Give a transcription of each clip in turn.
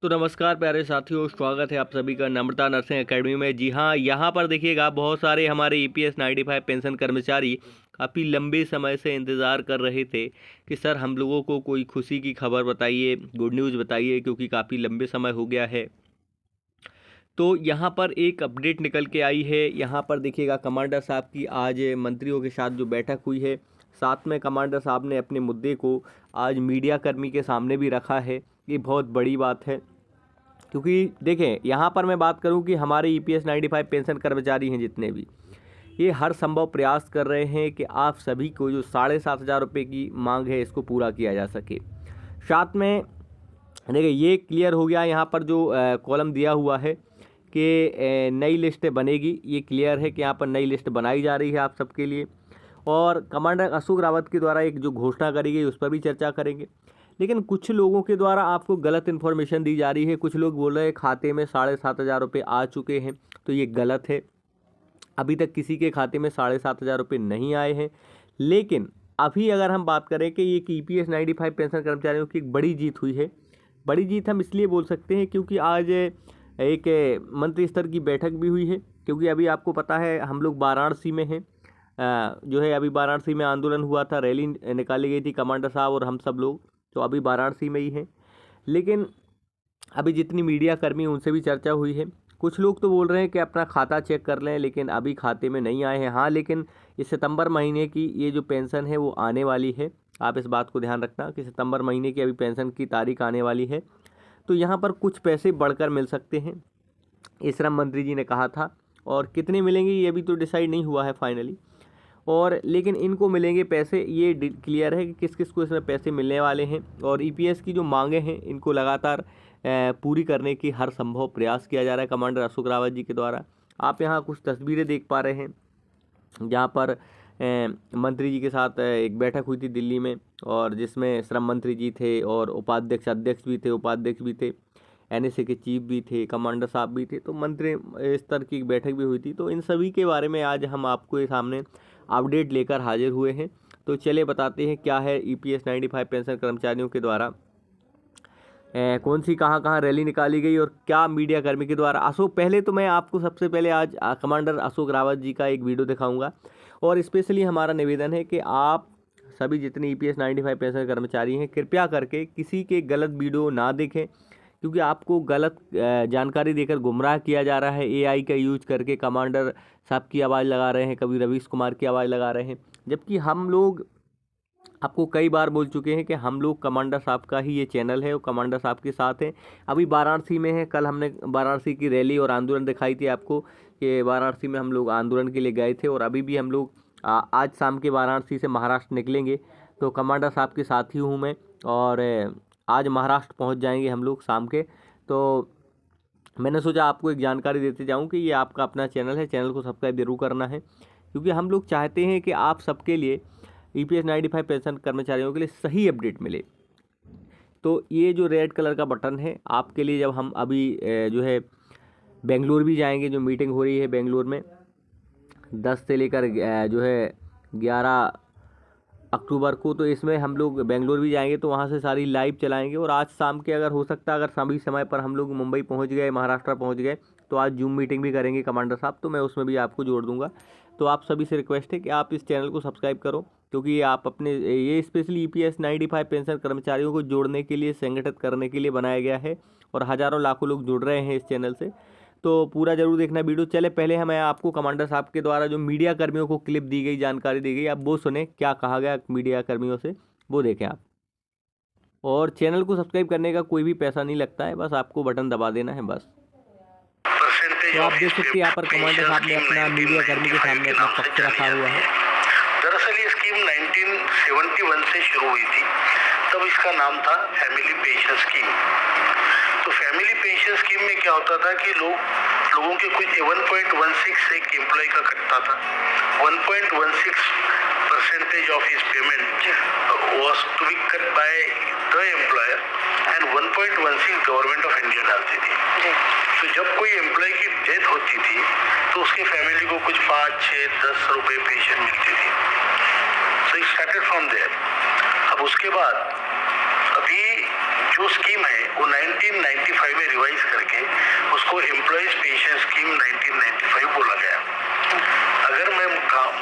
तो नमस्कार प्यारे साथियों, स्वागत है आप सभी का नम्रता नर्सिंग एकेडमी में। जी हाँ, यहाँ पर देखिएगा बहुत सारे हमारे ईपीएस 95 पेंशन कर्मचारी काफ़ी लंबे समय से इंतज़ार कर रहे थे कि सर हम लोगों को कोई खुशी की खबर बताइए, गुड न्यूज़ बताइए, क्योंकि काफ़ी लंबे समय हो गया है। तो यहाँ पर एक अपडेट निकल के आई है। यहाँ पर देखिएगा कमांडर साहब की आज मंत्रियों के साथ जो बैठक हुई है, साथ में कमांडर साहब ने अपने मुद्दे को आज मीडिया कर्मी के सामने भी रखा है। ये बहुत बड़ी बात है, क्योंकि देखें यहाँ पर मैं बात करूँ कि हमारे ईपीएस 95 पेंशन कर्मचारी हैं जितने भी, ये हर संभव प्रयास कर रहे हैं कि आप सभी को जो 7,500 रुपये की मांग है इसको पूरा किया जा सके। साथ में देखिए ये क्लियर हो गया, यहाँ पर जो कॉलम दिया हुआ है कि नई लिस्ट बनेगी, ये क्लियर है कि यहाँ पर नई लिस्ट बनाई जा रही है आप सबके लिए। और कमांडर अशोक रावत के द्वारा एक जो घोषणा करी गई उस पर भी चर्चा करेंगे। लेकिन कुछ लोगों के द्वारा आपको गलत इन्फॉर्मेशन दी जा रही है। कुछ लोग बोल रहे हैं खाते में 7,500 रुपये आ चुके हैं, तो ये गलत है। अभी तक किसी के खाते में 7,500 रुपये नहीं आए हैं। लेकिन अभी अगर हम बात करें कि ये ईपीएस 95 पेंशन कर्मचारियों की एक बड़ी जीत हुई है। बड़ी जीत हम इसलिए बोल सकते हैं क्योंकि आज एक मंत्री स्तर की बैठक भी हुई है। क्योंकि अभी आपको पता है हम लोग वाराणसी में हैं, जो है अभी वाराणसी में आंदोलन हुआ था, रैली निकाली गई थी, कमांडर साहब और हम सब लोग तो अभी वाराणसी में ही हैं। लेकिन अभी जितनी मीडिया कर्मी उनसे भी चर्चा हुई है। कुछ लोग तो बोल रहे हैं कि अपना खाता चेक कर लें, लेकिन अभी खाते में नहीं आए हैं। हाँ, लेकिन इस सितंबर महीने की ये जो पेंशन है वो आने वाली है। आप इस बात को ध्यान रखना कि सितंबर महीने की अभी पेंशन की तारीख आने वाली है, तो यहाँ पर कुछ पैसे बढ़कर मिल सकते हैं, ये श्रम मंत्री जी ने कहा था। और कितने मिलेंगे ये अभी तो डिसाइड नहीं हुआ है फाइनली, और लेकिन इनको मिलेंगे पैसे, ये क्लियर है कि किस किस को इसमें पैसे मिलने वाले हैं। और ईपीएस की जो मांगे हैं इनको लगातार पूरी करने की हर संभव प्रयास किया जा रहा है कमांडर अशोक रावत जी के द्वारा। आप यहाँ कुछ तस्वीरें देख पा रहे हैं, जहाँ पर मंत्री जी के साथ एक बैठक हुई थी दिल्ली में, और जिसमें श्रम मंत्री जी थे और उपाध्यक्ष, अध्यक्ष भी थे, उपाध्यक्ष भी थे, एनएसए के चीफ भी थे, कमांडर साहब भी थे, तो मंत्री स्तर की एक बैठक भी हुई थी। तो इन सभी के बारे में आज हम आपको ये सामने अपडेट लेकर हाजिर हुए हैं। तो चलिए बताते हैं क्या है ईपीएस 95 पेंशन कर्मचारियों के द्वारा कौन सी कहाँ रैली निकाली गई और क्या मीडिया कर्मी के द्वारा। पहले तो मैं आपको सबसे पहले आज कमांडर अशोक रावत जी का एक वीडियो दिखाऊंगा। और स्पेशली हमारा निवेदन है कि आप सभी जितने ईपीएस 95 पेंशन कर्मचारी हैं, कृपया करके किसी के गलत वीडियो ना देखें, क्योंकि आपको गलत जानकारी देकर गुमराह किया जा रहा है। एआई का यूज करके कमांडर साहब की आवाज़ लगा रहे हैं, कभी रवीश कुमार की आवाज़ लगा रहे हैं, जबकि हम लोग आपको कई बार बोल चुके हैं कि हम लोग कमांडर साहब का ही ये चैनल है और कमांडर साहब के साथ हैं। अभी वाराणसी में है, कल हमने वाराणसी की रैली और आंदोलन दिखाई थी आपको कि वाराणसी में हम लोग आंदोलन के लिए गए थे। और अभी भी हम लोग आज शाम के वाराणसी से महाराष्ट्र निकलेंगे, तो कमांडर साहब के साथ ही हूँ मैं। और आज महाराष्ट्र पहुँच जाएंगे हम लोग शाम के। तो मैंने सोचा आपको एक जानकारी देते जाऊं कि ये आपका अपना चैनल है, चैनल को सब्सक्राइब जरूर करना है, क्योंकि हम लोग चाहते हैं कि आप सबके लिए ईपीएस 95 पेंशन कर्मचारियों के लिए सही अपडेट मिले। तो ये जो रेड कलर का बटन है आपके लिए, जब हम अभी जो है बेंगलुरु भी जाएंगे, जो मीटिंग हो रही है बेंगलुरु में 10 से लेकर जो है 11 अक्टूबर को, तो इसमें हम लोग बेंगलुरु भी जाएंगे, तो वहाँ से सारी लाइव चलाएंगे। और आज शाम के अगर हो सकता है, अगर सभी समय पर हम लोग मुंबई पहुँच गए, महाराष्ट्र पहुँच गए, तो आज जूम मीटिंग भी करेंगे कमांडर साहब, तो मैं उसमें भी आपको जोड़ दूंगा। तो आप सभी से रिक्वेस्ट है कि आप इस चैनल को सब्सक्राइब करो, क्योंकि ये आप अपने ये स्पेशली ईपीएस 95 पेंशन कर्मचारियों को जोड़ने के लिए, संगठित करने के लिए बनाया गया है। और हज़ारों लाखों लोग जुड़ रहे हैं इस चैनल से, तो पूरा जरूर देखना वीडियो। चले पहले हमें आपको कमांडर साहब के द्वारा जो मीडिया कर्मियों को क्लिप दी गई, जानकारी दी गई, आप वो सुने क्या कहा गया मीडिया कर्मियों से, वो देखें आप। और चैनल को सब्सक्राइब करने का कोई भी पैसा नहीं लगता है, बस आपको बटन दबा देना है बस। तो आप देख सकते हैं यहाँ पर कमांडर साहब ने अपना मीडिया कर्मी के सामने अपना पक्ष रखा हुआ है। दरअसल ये स्कीम 1971 से शुरू हुई थी, तब इसका नाम था फैमिली पेंशन स्कीम। तो फैमिली पेंशन स्कीम में क्या होता था कि लोगों के कुछ 1.16 एक एम्प्लॉय का कटता था। 1.16% of his payment was to be cut by the employer and 1.16 government of India डालती थी। तो जब कोई एम्प्लॉय की डेथ होती थी तो उसके फैमिली को कुछ 5, 6, 10 रुपए पेंशन मिलती थी। So it started from there. अब उसके बाद अभी जो स्कीम है वो 1995 में रिवाइज करके उसको एम्प्लॉयज पेंशन स्कीम 1995 बोला गया। अगर मैं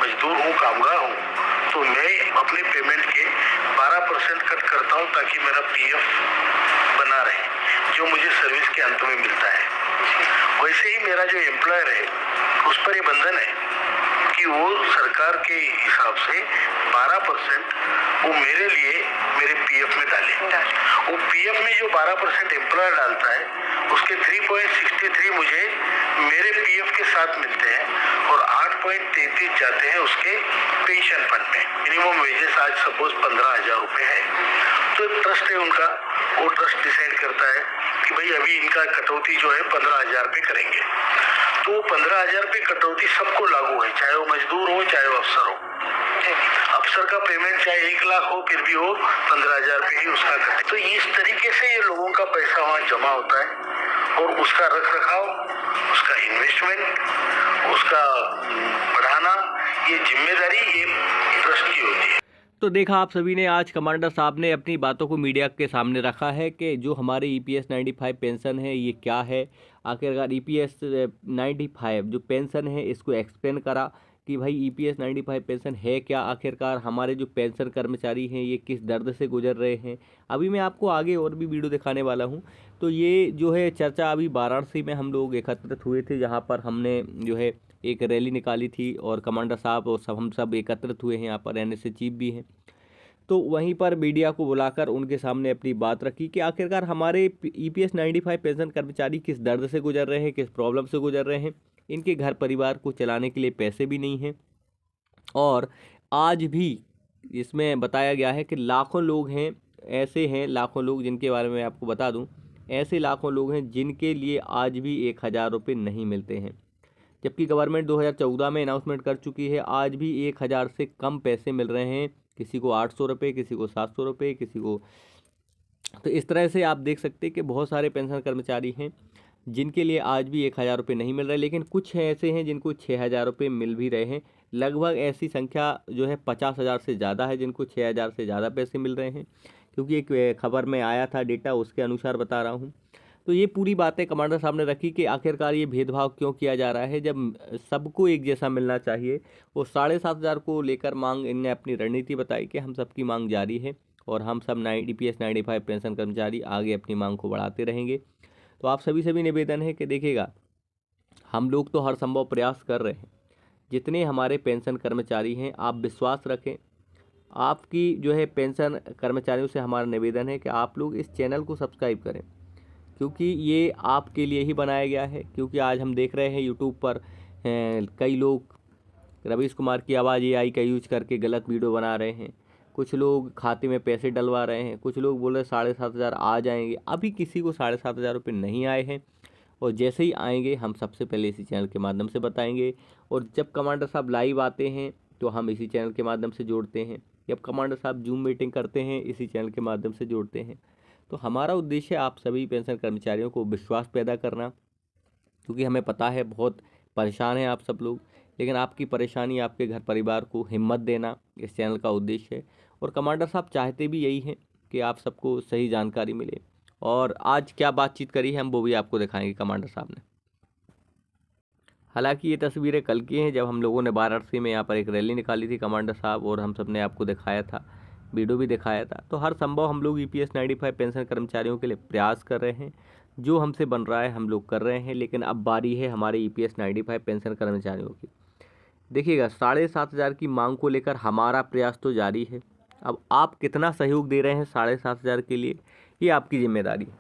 मजदूर हूँ, कामगार हूँ, तो मैं अपने पेमेंट के 12% कट करता हूँ ताकि मेरा पीएफ बना रहे, जो मुझे सर्विस के अंत में मिलता है। वैसे ही मेरा जो एम्प्लॉयर है उस पर ये बंधन है कि वो सरकार के हिसाब से 12% वो मेरे लिए मेरे पीएफ में डाले। वो पीएफ में जो 12% एम्प्लॉयर डालता है उसके 3.63 मुझे मेरे पीएफ के साथ मिलते हैं और 8.33 जाते हैं उसके पेंशन फंड में। मिनिमम वेजेस आज सपोज 15,000 रुपए है, तो एक ट्रस्ट है उनका, वो ट्रस्ट डिसाइड करता है कि भाई अभी इनका कटौती जो है 15,000 पे करेंगे, तो 15,000 पे कटौती सबको लागू है, चाहे वो मजदूर हो चाहे वो अफसर हो। अफसर का पेमेंट चाहे 1 लाख हो फिर भी वो 15,000 पे ही उसका कटे। तो इस तरीके से ये लोगों का पैसा वहाँ जमा होता है और उसका रख रखाव, उसका इन्वेस्टमेंट, उसका बढ़ाना, ये जिम्मेदारी ये ट्रस्ट की होती है। तो देखा आप सभी ने, आज कमांडर साहब ने अपनी बातों को मीडिया के सामने रखा है कि जो हमारे EPS 95 पेंशन है ये क्या है। आखिरकार EPS 95 जो पेंशन है इसको एक्सप्लेन करा कि भाई EPS 95 पेंशन है क्या, आखिरकार हमारे जो पेंशन कर्मचारी हैं ये किस दर्द से गुजर रहे हैं। अभी मैं आपको आगे और भी वीडियो दिखाने वाला हूँ। तो ये जो है चर्चा अभी वाराणसी में हम लोग एकत्रित हुए थे, जहाँ पर हमने जो है एक रैली निकाली थी और कमांडर साहब और हम सब एकत्रित हुए हैं। यहाँ पर NSA चीफ भी हैं। तो वहीं पर मीडिया को बुलाकर उनके सामने अपनी बात रखी कि आखिरकार हमारे EPS 95 पेंशन कर्मचारी किस दर्द से गुजर रहे हैं, किस प्रॉब्लम से गुजर रहे हैं। इनके घर परिवार को चलाने के लिए पैसे भी नहीं हैं और आज भी इसमें बताया गया है कि लाखों लोग हैं, ऐसे हैं लाखों लोग जिनके बारे में आपको बता दूं, ऐसे लाखों लोग हैं जिनके लिए आज भी 1,000 रुपये नहीं मिलते हैं, जबकि गवर्नमेंट 2014 में अनाउंसमेंट कर चुकी है आज भी 1,000 से कम पैसे मिल रहे हैं। किसी को 800 रुपये, किसी को 700 रुपये, किसी को। तो इस तरह से आप देख सकते हैं कि बहुत सारे पेंशन कर्मचारी हैं जिनके लिए आज भी 1,000 रुपये नहीं मिल रहे, लेकिन कुछ ऐसे हैं जिनको 6,000 रुपये मिल भी रहे हैं। लगभग ऐसी संख्या जो है 50,000 से ज़्यादा है जिनको 6,000 से ज़्यादा पैसे मिल रहे हैं, क्योंकि एक खबर में आया था डेटा, उसके अनुसार बता रहा हूँ। तो ये पूरी बातें कमांडर साहब ने रखी कि आखिरकार ये भेदभाव क्यों किया जा रहा है जब सबको एक जैसा मिलना चाहिए। वो 7,500 को लेकर मांग, इनने अपनी रणनीति बताई कि हम सबकी मांग जारी है और हम सब EPS 95 पेंशन कर्मचारी आगे अपनी मांग को बढ़ाते रहेंगे। तो आप सभी से भी निवेदन है कि देखिएगा, हम लोग तो हर संभव प्रयास कर रहे हैं। जितने हमारे पेंशन कर्मचारी हैं आप विश्वास रखें, आपकी जो है पेंशन कर्मचारियों से हमारा निवेदन है कि आप लोग इस चैनल को सब्सक्राइब करें, क्योंकि ये आपके लिए ही बनाया गया है। क्योंकि आज हम देख रहे हैं यूट्यूब पर कई लोग रवीश कुमार की आवाज़ AI का यूज करके गलत वीडियो बना रहे हैं, कुछ लोग खाते में पैसे डलवा रहे हैं, कुछ लोग बोल रहे 7,500 आ जाएंगे। अभी किसी को 7,500 रुपये नहीं आए हैं और जैसे ही आएंगे हम सबसे पहले इसी चैनल के माध्यम से बताएंगे। और जब कमांडर साहब लाइव आते हैं तो हम इसी चैनल के माध्यम से जोड़ते हैं, जब कमांडर साहब जूम मीटिंग करते हैं इसी चैनल के माध्यम से जोड़ते हैं। तो हमारा उद्देश्य है आप सभी पेंशन कर्मचारियों को विश्वास पैदा करना, क्योंकि हमें पता है बहुत परेशान हैं आप सब लोग, लेकिन आपकी परेशानी, आपके घर परिवार को हिम्मत देना इस चैनल का उद्देश्य है। और कमांडर साहब चाहते भी यही हैं कि आप सबको सही जानकारी मिले। और आज क्या बातचीत करी है हम वो भी आपको दिखाएंगे कमांडर साहब ने। हालांकि ये तस्वीरें कल की हैं, जब हम लोगों ने वाराणसी में यहाँ पर एक रैली निकाली थी कमांडर साहब और हम सब ने आपको दिखाया था, वीडियो भी दिखाया था। तो हर संभव हम लोग EPS 95 पेंशन कर्मचारियों के लिए प्रयास कर रहे हैं, जो हमसे बन रहा है हम लोग कर रहे हैं। लेकिन अब बारी है हमारे EPS 95 पेंशन कर्मचारियों की। देखिएगा, 7,500 की मांग को लेकर हमारा प्रयास तो जारी है। अब आप कितना सहयोग दे रहे हैं 7,500 के लिए, ये आपकी जिम्मेदारी है।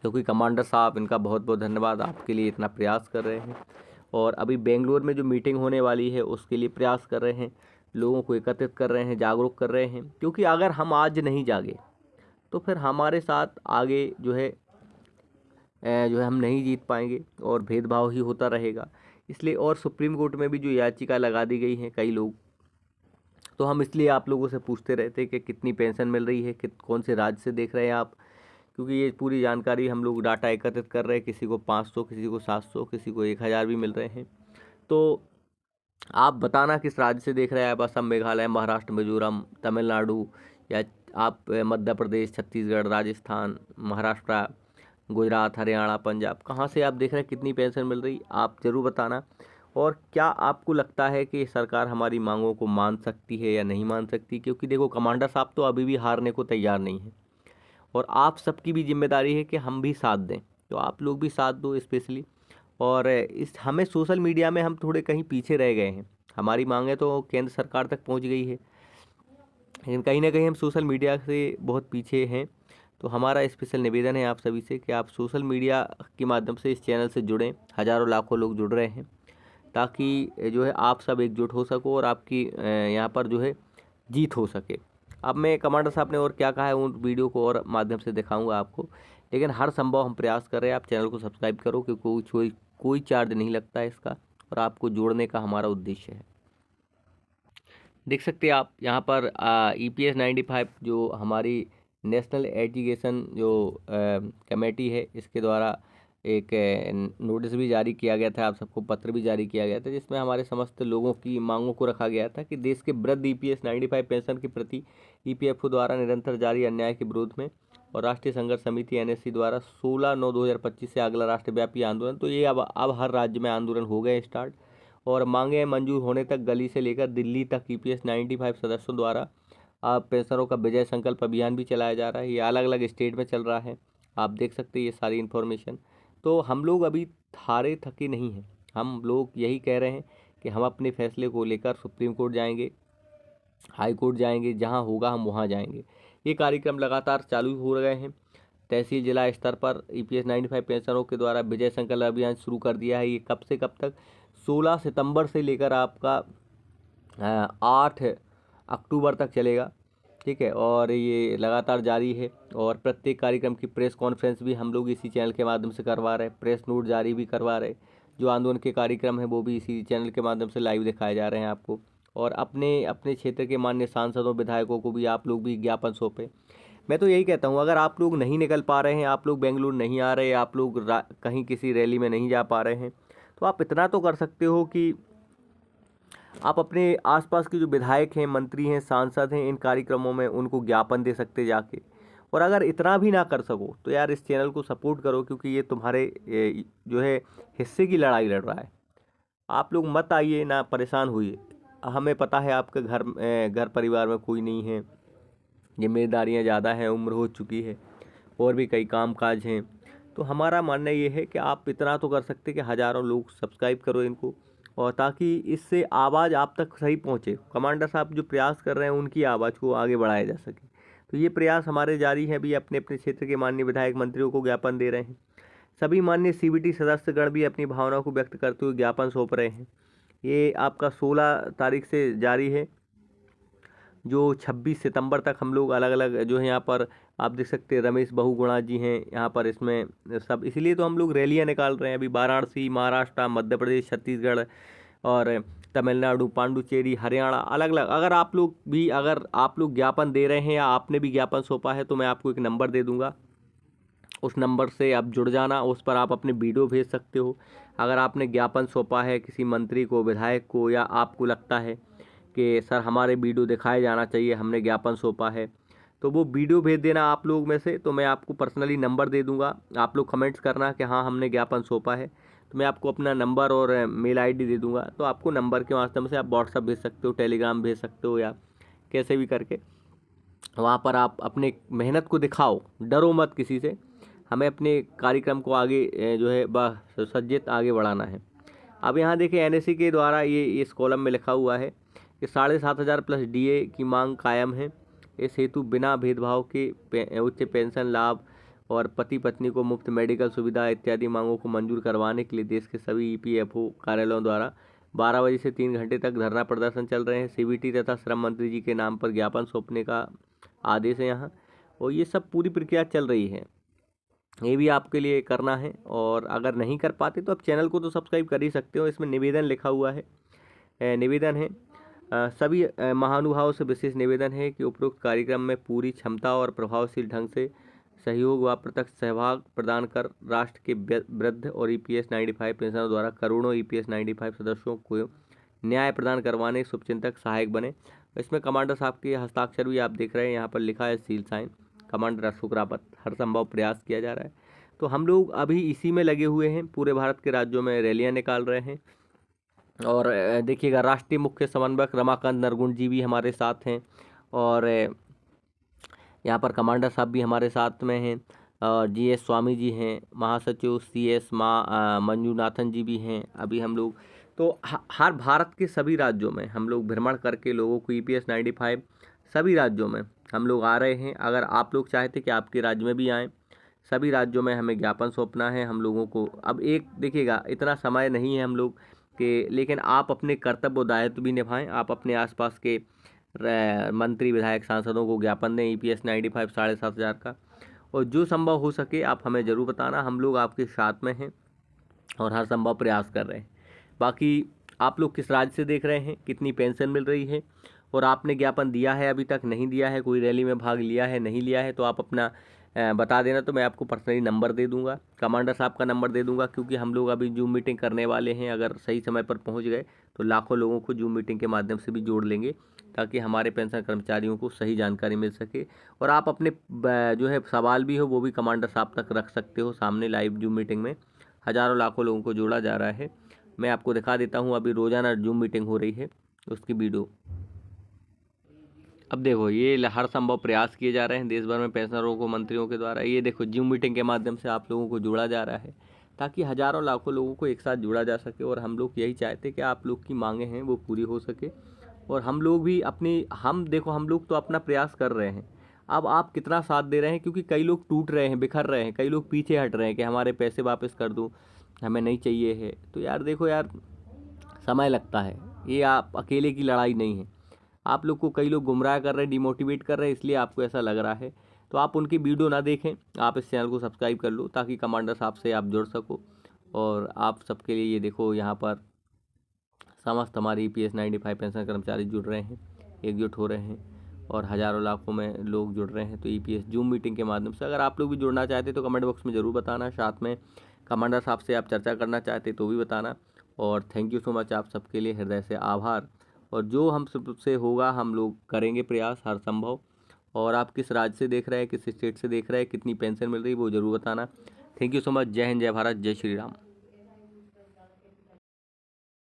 क्योंकि कमांडर साहब, इनका बहुत बहुत धन्यवाद, आपके लिए इतना प्रयास कर रहे हैं। और अभी बेंगलोर में जो मीटिंग होने वाली है उसके लिए प्रयास कर रहे हैं, लोगों को एकत्रित कर रहे हैं, जागरूक कर रहे हैं। क्योंकि अगर हम आज नहीं जागे तो फिर हमारे साथ आगे जो है हम नहीं जीत पाएंगे और भेदभाव ही होता रहेगा। इसलिए और सुप्रीम कोर्ट में भी जो याचिका लगा दी गई है कई लोग, तो हम इसलिए आप लोगों से पूछते रहते हैं कि कितनी पेंशन मिल रही है, कौन से राज्य से देख रहे हैं आप, क्योंकि ये पूरी जानकारी हम लोग डाटा एकत्रित कर रहे हैं। किसी को 500, किसी को 700, किसी को 1,000 भी मिल रहे हैं। तो आप बताना किस राज्य से देख रहे हैं आप, असम, मेघालय, महाराष्ट्र, मिजोरम, तमिलनाडु या आप मध्य प्रदेश, छत्तीसगढ़, राजस्थान, महाराष्ट्र, गुजरात, हरियाणा, पंजाब, कहाँ से आप देख रहे हैं, कितनी पेंशन मिल रही, आप ज़रूर बताना। और क्या आपको लगता है कि सरकार हमारी मांगों को मान सकती है या नहीं मान सकती? क्योंकि देखो, कमांडर साहब तो अभी भी हारने को तैयार नहीं है, और आप सबकी भी जिम्मेदारी है कि हम भी साथ दें, तो आप लोग भी साथ दो स्पेशली। और इस हमें सोशल मीडिया में हम थोड़े कहीं पीछे रह गए हैं। हमारी मांगें तो केंद्र सरकार तक पहुंच गई है, लेकिन कहीं ना कहीं हम सोशल मीडिया से बहुत पीछे हैं। तो हमारा स्पेशल निवेदन है आप सभी से कि आप सोशल मीडिया के माध्यम से इस चैनल से जुड़ें। हज़ारों लाखों लोग जुड़ रहे हैं, ताकि जो है आप सब एकजुट हो सको और आपकी यहाँ पर जो है जीत हो सके। अब मैं कमांडर साहब ने और क्या कहा है उन वीडियो को और माध्यम से दिखाऊंगा आपको, लेकिन हर संभव हम प्रयास कर रहे हैं। आप चैनल को सब्सक्राइब करो, क्योंकि कोई चार्ज नहीं लगता है इसका, और आपको जोड़ने का हमारा उद्देश्य है। देख सकते हैं आप यहाँ पर EPS 95 जो हमारी नेशनल एजुकेशन जो कमेटी है, इसके द्वारा एक नोटिस भी जारी किया गया था, आप सबको पत्र भी जारी किया गया था, जिसमें हमारे समस्त लोगों की मांगों को रखा गया था कि देश के वृद्ध EPS 95 पेंशन के प्रति EPFO द्वारा निरंतर जारी अन्याय के विरोध में और राष्ट्रीय संघर्ष समिति NSC द्वारा 16/9/2025 से अगला राष्ट्रव्यापी आंदोलन, तो ये अब हर राज्य में आंदोलन हो गए स्टार्ट, और मांगे मंजूर होने तक गली से लेकर दिल्ली तक EPS 95 सदस्यों द्वारा अब पेंशनरों का विजय संकल्प अभियान भी चलाया जा रहा है। ये अलग अलग स्टेट में चल रहा है, आप देख सकते हैं ये सारी इन्फॉर्मेशन। तो हम लोग अभी हारे थके नहीं हैं, हम लोग यही कह रहे हैं कि हम अपने फैसले को लेकर सुप्रीम कोर्ट जाएंगे, हाई कोर्ट जाएंगे, जहां होगा हम वहां जाएंगे। ये कार्यक्रम लगातार चालू हो रहे हैं। तहसील जिला स्तर पर EPS 95 पेंशनरों के द्वारा विजय संकल्प अभियान शुरू कर दिया है। ये कब से कब तक? 16 सितंबर से लेकर आपका 8 अक्टूबर तक चलेगा, ठीक है। और ये लगातार जारी है, और प्रत्येक कार्यक्रम की प्रेस कॉन्फ्रेंस भी हम लोग इसी चैनल के माध्यम से करवा रहे हैं, प्रेस नोट जारी भी करवा रहे हैं। जो आंदोलन के कार्यक्रम है वो भी इसी चैनल के माध्यम से लाइव दिखाए जा रहे हैं आपको। और अपने अपने क्षेत्र के माननीय सांसदों, विधायकों को भी आप लोग भी ज्ञापन सौंपे। मैं तो यही कहता हूँ, अगर आप लोग नहीं निकल पा रहे हैं, आप लोग बेंगलुरु नहीं आ रहे, आप लोग कहीं किसी रैली में नहीं जा पा रहे हैं, तो आप इतना तो कर सकते हो कि आप अपने आसपास के जो विधायक हैं, मंत्री हैं, सांसद हैं, इन कार्यक्रमों में उनको ज्ञापन दे सकते जाके। और अगर इतना भी ना कर सको तो यार इस चैनल को सपोर्ट करो, क्योंकि ये तुम्हारे जो है हिस्से की लड़ाई लड़ रहा है। आप लोग मत आइए, ना परेशान होइए। हमें पता है आपके घर परिवार में कोई नहीं है, जिम्मेदारियां ज़्यादा हैं, उम्र हो चुकी है, और भी कई काम काज हैं। तो हमारा मानना ये है कि आप इतना तो कर सकते कि हज़ारों लोग सब्सक्राइब करो इनको, और ताकि इससे आवाज़ आप तक सही पहुँचे। कमांडर साहब जो प्रयास कर रहे हैं उनकी आवाज़ को आगे बढ़ाया जा सके, तो ये प्रयास हमारे जारी हैं। भी अपने अपने क्षेत्र के माननीय विधायक मंत्रियों को ज्ञापन दे रहे हैं। सभी माननीय CBT सदस्यगण भी अपनी भावनाओं को व्यक्त करते हुए ज्ञापन सौंप रहे हैं। ये आपका 16 तारीख से जारी है, जो 26 सितंबर तक हम लोग अलग अलग जो है यहाँ पर आप देख सकते हैं रमेश बहुगुणा जी हैं यहाँ पर इसमें सब, इसलिए तो हम लोग रैलियाँ निकाल रहे हैं। अभी वाराणसी, महाराष्ट्र, मध्य प्रदेश, छत्तीसगढ़ और तमिलनाडु, पांडुचेरी, हरियाणा, अलग अलग। अगर आप लोग ज्ञापन दे रहे हैं या आपने भी ज्ञापन सौंपा है, तो मैं आपको एक नंबर दे दूंगा, उस नंबर से आप जुड़ जाना। उस पर आप अपने वीडियो भेज सकते हो। अगर आपने ज्ञापन सौंपा है किसी मंत्री को, विधायक को, या आपको लगता है कि सर हमारे वीडियो दिखाए जाना चाहिए, हमने ज्ञापन सौंपा है, तो वो वीडियो भेज देना आप लोग में से। तो मैं आपको पर्सनली नंबर दे दूंगा, आप लोग कमेंट्स करना कि हाँ हमने ज्ञापन सौंपा है, तो मैं आपको अपना नंबर और मेल ID दे दूंगा। तो आपको नंबर के माध्यम से आप व्हाट्सअप भेज सकते हो, टेलीग्राम भेज सकते हो, या कैसे भी करके वहाँ पर आप अपने मेहनत को दिखाओ, डरो मत किसी से। हमें अपने कार्यक्रम को आगे जो है सुसज्जित आगे बढ़ाना है। अब यहाँ देखिए NSC के द्वारा ये इस कॉलम में लिखा हुआ है कि 7,500 प्लस DA की मांग कायम है। इस हेतु बिना भेदभाव के उच्च पेंशन लाभ और पति पत्नी को मुफ्त मेडिकल सुविधा इत्यादि मांगों को मंजूर करवाने के लिए देश के सभी EPFO कार्यालयों द्वारा 12 बजे से 3 घंटे तक धरना प्रदर्शन चल रहे हैं। CBT तथा श्रम मंत्री जी के नाम पर ज्ञापन सौंपने का आदेश है यहाँ, और ये सब पूरी प्रक्रिया चल रही है। ये भी आपके लिए करना है, और अगर नहीं कर पाते तो आप चैनल को तो सब्सक्राइब कर ही सकते हो। इसमें निवेदन लिखा हुआ है, निवेदन है सभी महानुभावों से विशेष निवेदन है कि उपरोक्त कार्यक्रम में पूरी क्षमता और प्रभावशील ढंग से सहयोग व प्रत्यक्ष सहभाग प्रदान कर राष्ट्र के वृद्ध और EPS 95 पेंशनरों द्वारा करोड़ों EPS 95 सदस्यों को न्याय प्रदान करवाने शुभचिंतक सहायक बने। इसमें कमांडर साहब के हस्ताक्षर भी आप देख रहे हैं, यहाँ पर लिखा है seal sign, commander Ashok Rawat. हर संभव प्रयास किया जा रहा है। तो हम लोग अभी इसी में लगे हुए हैं, पूरे भारत के राज्यों में रैलियां निकाल रहे हैं। और देखिएगा, राष्ट्रीय मुख्य समन्वयक रमाकांत नरगुण जी भी हमारे साथ हैं, और यहाँ पर कमांडर साहब भी हमारे साथ में हैं, GS स्वामी जी हैं, महासचिव CS मंजूनाथन जी भी हैं। अभी हम लोग तो हर भारत के सभी राज्यों में हम लोग भ्रमण करके लोगों को EPS 95 सभी राज्यों में हम लोग आ रहे हैं। अगर आप लोग चाहते कि आपके राज्य में भी आएँ, सभी राज्यों में हमें ज्ञापन सौंपना है हम लोगों को। अब एक देखिएगा, इतना समय नहीं है हम लोग के, लेकिन आप अपने कर्तव्य व दायित्व भी निभाएं। आप अपने आसपास के मंत्री, विधायक, सांसदों को ज्ञापन दें EPS 95 7,500 का, और जो संभव हो सके आप हमें ज़रूर बताना। हम लोग आपके साथ में हैं और हर संभव प्रयास कर रहे हैं। बाकी आप लोग किस राज्य से देख रहे हैं, कितनी पेंशन मिल रही है, और आपने ज्ञापन दिया है अभी तक, नहीं दिया है, कोई रैली में भाग लिया है, नहीं लिया है, तो आप अपना बता देना। तो मैं आपको पर्सनली नंबर दे दूंगा, कमांडर साहब का नंबर दे दूंगा, क्योंकि हम लोग अभी जूम मीटिंग करने वाले हैं। अगर सही समय पर पहुंच गए तो लाखों लोगों को जूम मीटिंग के माध्यम से भी जोड़ लेंगे, ताकि हमारे पेंशन कर्मचारियों को सही जानकारी मिल सके। और आप अपने जो है सवाल भी हो वो भी कमांडर साहब तक रख सकते हो सामने लाइव जूम मीटिंग में। हज़ारों लाखों लोगों को जोड़ा जा रहा है। मैं आपको दिखा देता हूँ, अभी रोज़ाना जूम मीटिंग हो रही है उसकी वीडियो। अब देखो, ये हर संभव प्रयास किए जा रहे हैं देश भर में पेंशनरों को मंत्रियों के द्वारा। ये देखो, जूम मीटिंग के माध्यम से आप लोगों को जोड़ा जा रहा है, ताकि हज़ारों लाखों लोगों को एक साथ जोड़ा जा सके। और हम लोग यही चाहते हैं कि आप लोग की मांगें हैं वो पूरी हो सके, और हम लोग भी अपनी हम लोग तो अपना प्रयास कर रहे हैं। अब आप कितना साथ दे रहे हैं, क्योंकि कई लोग टूट रहे हैं, बिखर रहे हैं, कई लोग पीछे हट रहे हैं कि हमारे पैसे वापस कर दो, हमें नहीं चाहिए है। तो यार देखो यार, समय लगता है, ये आप अकेले की लड़ाई नहीं है। आप लोग को कई लोग गुमराह कर रहे हैं, डिमोटिवेट कर रहे हैं, इसलिए आपको ऐसा लग रहा है। तो आप उनकी वीडियो ना देखें, आप इस चैनल को सब्सक्राइब कर लो, ताकि कमांडर साहब से आप जुड़ सको। और आप सबके लिए ये देखो, यहाँ पर समस्त हमारे EPS 95 पेंशन कर्मचारी जुड़ रहे हैं, एकजुट हो रहे हैं, और हज़ारों लाखों में लोग जुड़ रहे हैं। तो EPS जूम मीटिंग के माध्यम से अगर आप लोग भी जुड़ना चाहते तो कमेंट बॉक्स में ज़रूर बताना। साथ में कमांडर साहब से आप चर्चा करना चाहते तो भी बताना। और थैंक यू सो मच, आप सबके लिए हृदय से आभार। और जो हम सबसे होगा हम लोग करेंगे प्रयास हर संभव। और आप किस राज्य से देख रहे हैं, किस स्टेट से देख रहे हैं, कितनी पेंशन मिल रही है, वो ज़रूर बताना। Thank you so much. जय हिंद, जय भारत, जय श्री राम।